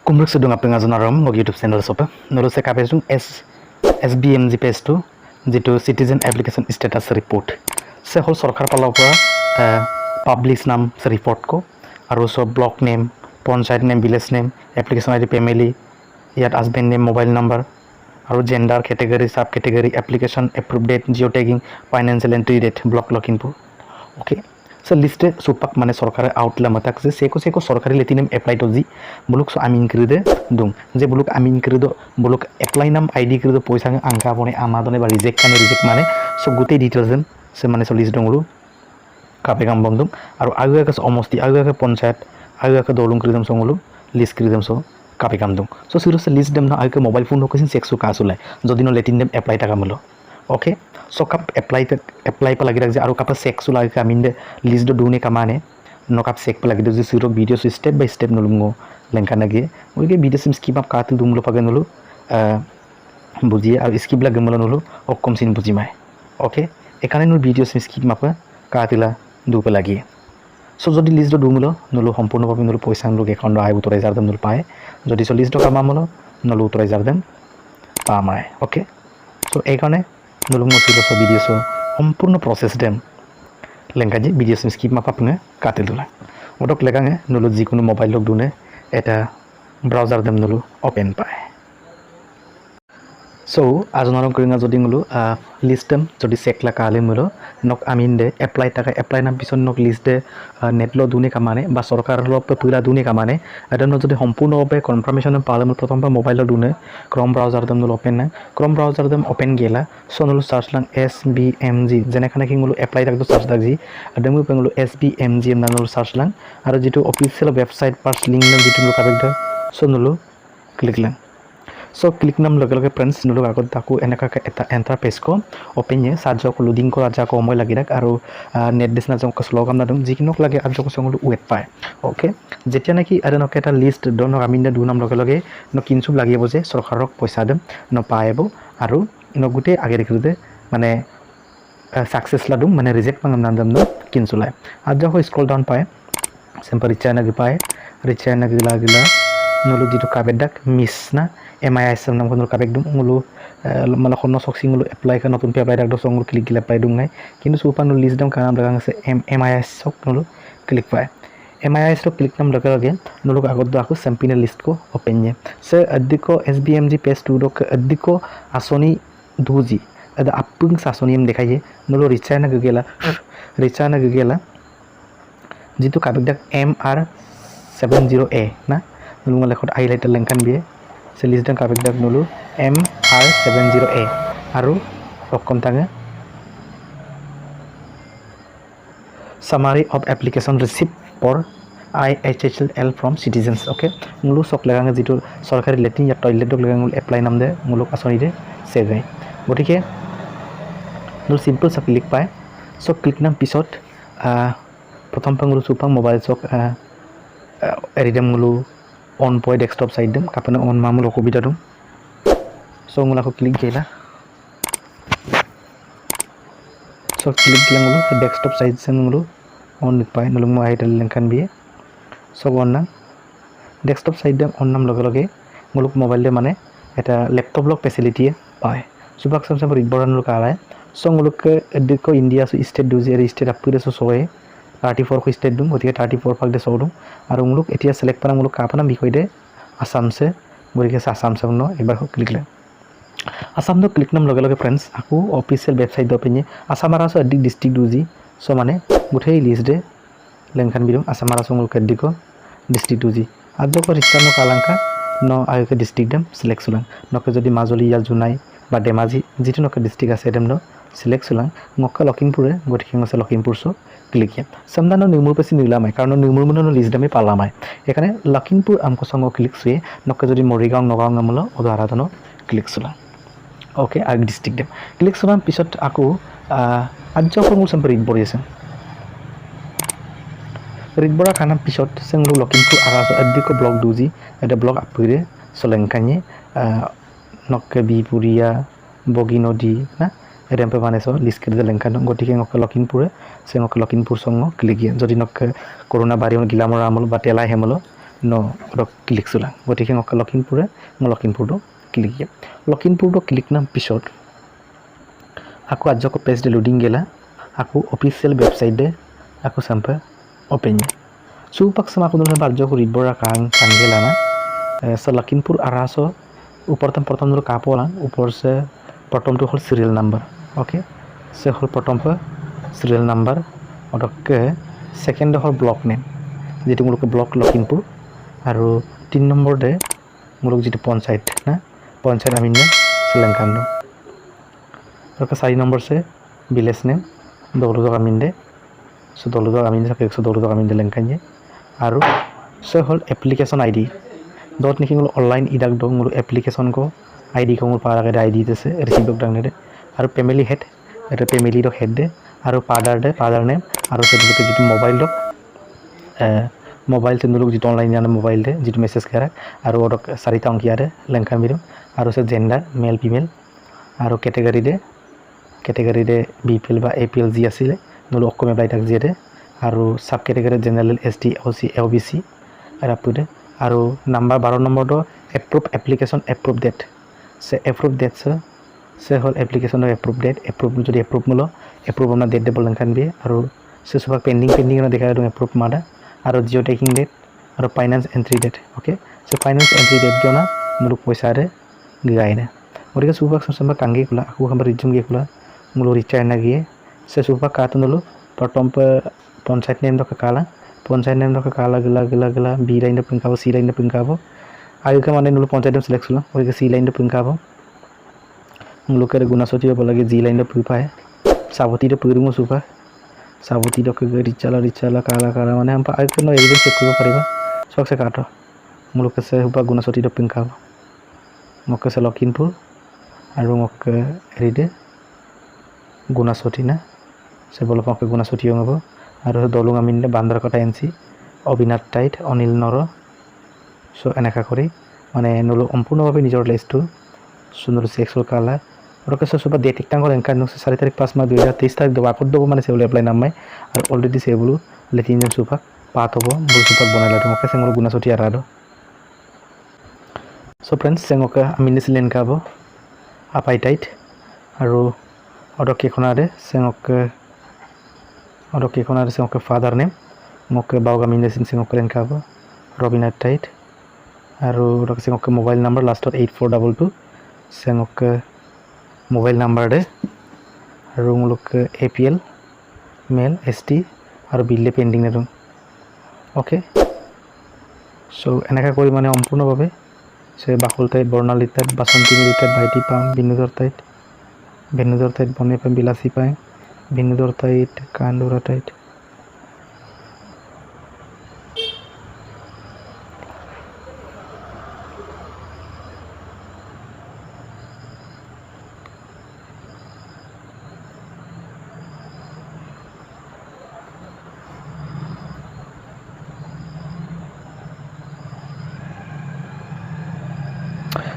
Kumruk sedung apa ngajon aram ngog YouTube channel sopa nolo se kabe sung SBMG page to jitu citizen application status report se hol sarkar palaw pa publish nam se report ko aru so block name panchayat name village name application id family yat husband name mobile number aru gender category sub category application approved date geotagging financial entry date block login po okay so liste supak mane sarkare outla matak je seko sarkari letinam apply to ji buluk so amin kride dung je buluk amin krido buluk apply nam id krido poisa angka pone amadone ba reject mane so gute details se mane so list dongru kape kam bondum aru agu ka omosti agu ka panchayat agu ka dolung kridam songulu list kridam so kape kam dung so siro se list dem na agu mobile phone location check so ka sulai jodino letin dem apply ta kamulo okay so kap apply pa lagi rakje aru kap check su lagi kaminde list do dune kamane no kap check pa lagi do zero video so step by step nulungo lenka nage oige video sim skip up ka tu dumlo pagen nulu buji aru skip la gemolo nulu okkom sin buji mai okay ekane nul video sim skip mapa ka tila du pa lagi so jodi list do dumlo nulu সম্পূর্ণ ভাবে nulu পয়সা nulu account আই উতরাই জারদম nulu পায় যদি so list do কামামলো nulu উতরাই জারদম পামায় okay so ekane nulung mosilo so video so সম্পূর্ণ process dem lengaji video sim skip map apne katil dula odok legange nulu jikono mobile log dune eta browser dem nulu open paয় so ajonarom kringa jodi ngulu list dem jodi check la kale mulo nok amin de apply nam pison nok list de net lo dune kamane ba sarkar lo pura dune kamane eta no jodi সম্পূর্ণ ভাবে confirmation পালে মু প্রথম mobile lo dune chrome browser dem nulu open na chrome browser dem open gela so nulu search lang SBMG jene khane ki ngulu apply tak do search dagji ademu pengulu SBMG na nulu search lang aru jitu official website pass link na jitu nulu kabek da so nulu click lang so click nam lage lage friends nulu agot daku enaka ka eta enter page ko open ye sajjo ko loading ko aja ko moy lagi rak aru net desna jong ko slogam na dum jikinok lage ajo ko songulu web paয় okay jetia naki areno eta list dono aminda du nam lage lage no kinsub লাগিব je sarkarok পয়সা dem no paebo aru no gute age rekhide mane success la dum mane reject mangam nam dam no kinsulai ajo ko scroll down paয় simple channel gi paয় channel gi lagila nulu jitu kabedak miss na MIS nam konul kabek dum ngulu mala khonno soksi ngulu apply ka notun pe apply dak do songul click gila apply dum ngai kintu supan nul list dam kanam dagang se MIS sok nulu click paয় MIS ro click nam lage lage nulu agot do aku sampine list ko open ye se adiko SBMG page 2 ro adiko asoni duji ada apung sasoni em dekhaye nulu richana gela jitu kabek dak MR70A na nulu ngale khot highlight lenkan biye se list dan kabek dak nulu MR70A aru okkom tange summary of application received for IHHL from citizens okay nulu sok lagange jitu sarkari letin ya toilet dok lagange apply nam de muluk asoni de save hai gotike nulu simple sa click paয় so click nam pisot prothom pangulu supang mobile sok eridem ngulu on point desktop side dem kapana on mamul okobida dum so ngula ko click gela so click langulu desktop side sen ngulu on paয় nulung mo aital lenkan biye so onna desktop side dem on nam lage lage nguluk mobile de mane eta laptop log facility paয় subak samsam rid boran lu kala so nguluk deko india so state do je state apure so soe 34 को state दूं गतिके 34 फाक दे सौदुं आरो मुलुक एटिया select पाना मुलुक कापना बिखय दे आसाम से गतिके आसाम से न एकबार को क्लिक ले आसाम दो क्लिक नाम लगे लगे फ्रेंड्स आकु ऑफिशियल वेबसाइट दो पेनि आसाम आरासो अदि डिस्ट्रिक्ट दुजी सो माने गुथै लिस्ट दे लेंखान बिदुं आसाम आरासो मुलुक दिको डिस्ट्रिक्ट दुजी आदो को रिक्सा न कालांका न आयके डिस्ट्रिक्ट देम सिलेक्ट सुलां नके जदि माजुली या जुनाई बा धेमाजी जितु नके डिस्ट्रिक्ट আছে देम न सिलेक्ट सुलां नक्का लखिमपुरे गतिके ngase लखिमपुर सो क्लिक किया समदानो निमुर पेसि निलामाय कारण निमुर मननो लिस्ट दामे पालामाय एखाने लखिमपुर आमको संग क्लिक सुए नके जदि मरिगांव नगांव नामलो उदाहरण क्लिक सुला ओके आग डिस्ट्रिक्ट देम क्लिक सुना पिছত आकु आज्जो फर्मुल सम्परि बरियसे रिडबरा खाना पिছত सेंगलु लखिमपुर आरासो अद्दिको ब्लॉग दुजी एटा ब्लॉग आपुरे सोलेंकानि नके बिपुरिया बगी नदी ना एरम पे माने सो लिस्ट कर लेंखान गटिके ngok लखिमपुर से ngok लखिमपुर संग क्लिक जदि नक कोरोना बारियन गिलामर आमल बा तेला हेमल ন ক্লিক চলাং গতিকে লখিমপুৰে মই লখিমপুৰটো ক্লিক দিম লখিমপুৰটো ক্লিক নাম পিছত আকৌ আজক পেজ দে লোডিং গেলা আকৌ অফিচিয়েল ওয়েবসাইট দে আকৌ sampai open supak sama aku dulu barjo ku ribora kang gela na se Lakhimpur araso प्रथम dulu kapola upor se protom tu hol serial number okay se hol protom pe serial number odok ke second hol block name যেটি muluk block Lakhimpur aru 3 number de muluk যেটি panchayat na panchayat amin ne selengkando oke 4 number se village name doludok amin de so doludok amin sa 112 amin de lengkanye aru se hol application id dot niki ngul online idak do ngul application ko id ko ngul para id dese receive dok dang de aru family head eta family dok head de aru father name aru se dok jetu mobile dok mobile te nuluk jetu online jana mobile de jetu message kara aru dok sarita onkia de lengkan biru aru se gender male female aru category de bpl ba apl ji asile nulu okkome apply tak jede aru sub category general sd oc obc ara pude aru number 12 number do approve application approve date se approve date se hol application do approve date approve jodi approve mulo approve na date de bolan kan bi aru se suba pending na dekha do approve mada aru geo taking date aru finance entry date okay so finance entry date jona nulu paisa re gaina orika suba sama kangi kula aku hambar resume ge kula mulo return na gie se suba ka nulu protom pe panchayat name do kala panchayat name do kala gila b line de pingkabo c line de pingkabo ayu ke mane nulu panchayat name select sula orika c line de pingkabo mulo ke gunasoti hobo lage g line de pingpae saboti de pingrumo suba saboti do ke richala kala mane ampa ayu ke no evidence check koribo pariba sok se kato mulo ke se hoba gunasoti de pingkabo mokke se Lakhimpur aru mokke eride gunasoti na se bolo mokke gunasoti ngabo aru dolung amin le bandar kota nc Abinath টাইট অনিল নর সো এনেকা করি মানে নলো সম্পূর্ণভাবে নিজের লিস্টটো সুন্দর sexual colour ওরকে সব ডেট একটা করে এনকার 4 তারিখ 5 মাস 2023 তারিখ দেব আপড দেব মানে সেগুলো অ্যাপ্লাই নামাই আর অলরেডি সেগুলো লেটিন জেন সুপাক পাত হবো বুল সুপাক বনাইলা তোমাকে সেগুলো গুণাসটি আরাদো সো ফ্রেন্ডস সেঙ্গকে আমি নিছিলেন কাবো আপাই টাইট আৰু অডকে খনারে সেঙ্গকে father name mokke bawga min desin sing okren kabo Robinat Tait aru rok sing okke mobile number last 8422 sing okke mobile number de aru muluk apl mail st aru bille pending ne okay so enaka kori mane সম্পূর্ণ ভাবে সে বাকুল টাইট বর্ণালী টাইট বাসন্তী টাইট ভাইটি পাম বিনুদর টাইট বনে পাম বিলাসী পায় বিনুদর টাইট কান্দুরা টাইট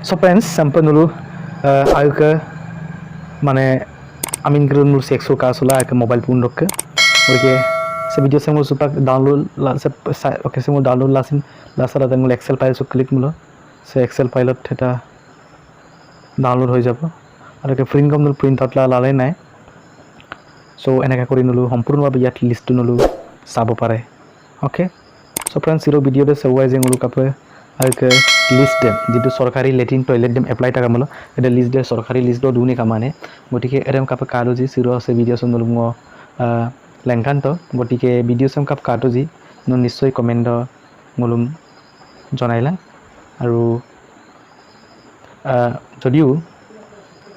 so friends sampai dulu ayo ke mana amin kerun dulu seksu kasula ke mobile pun dok ke oke se video saya mau supak download oke saya mau download lasin lasara dan mul excel file su klik mulo se excel file theta download hoi jabo aru ke print kom dulu print out la lale nai so enaka kori nulu সম্পূর্ণ ভাবে ইয়াত list নলু সাবো পারে okay so friends zero video de sewai jeng nulu kape আইকে list দেম যেটো সরকারি latrine toilet them apply টাকা মলো এটা লিস্ট দে সরকারি লিস্ট দ দুনি কামানে গটিকে এরম কাপ কাটো জি সিরো আছে ভিডিও সন্দল ম লেংকান্ত গটিকে ভিডিও সম কাপ কাটো জি ন নিশ্চয় কমেন্ট মলুম জনাইলা আৰু যদিও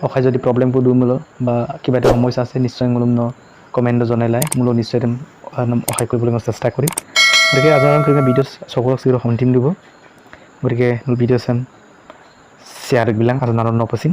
অখাই যদি প্রবলেম পু দুমলো বা কিবা এটা সমস্যা আছে নিশ্চয় মলুম ন কমেন্ট জনাইলাই মলো নিশ্চয় দেম অখাই কৰিবলৈ চেষ্টা কৰিম গতিকে আজৰণ কৰি ভিডিও সকলক সিৰো হন্টিম দিব গতিকে ভিডিও চাম শ্বেয়াৰ বিলাক আৰু নাৰণ নপচিন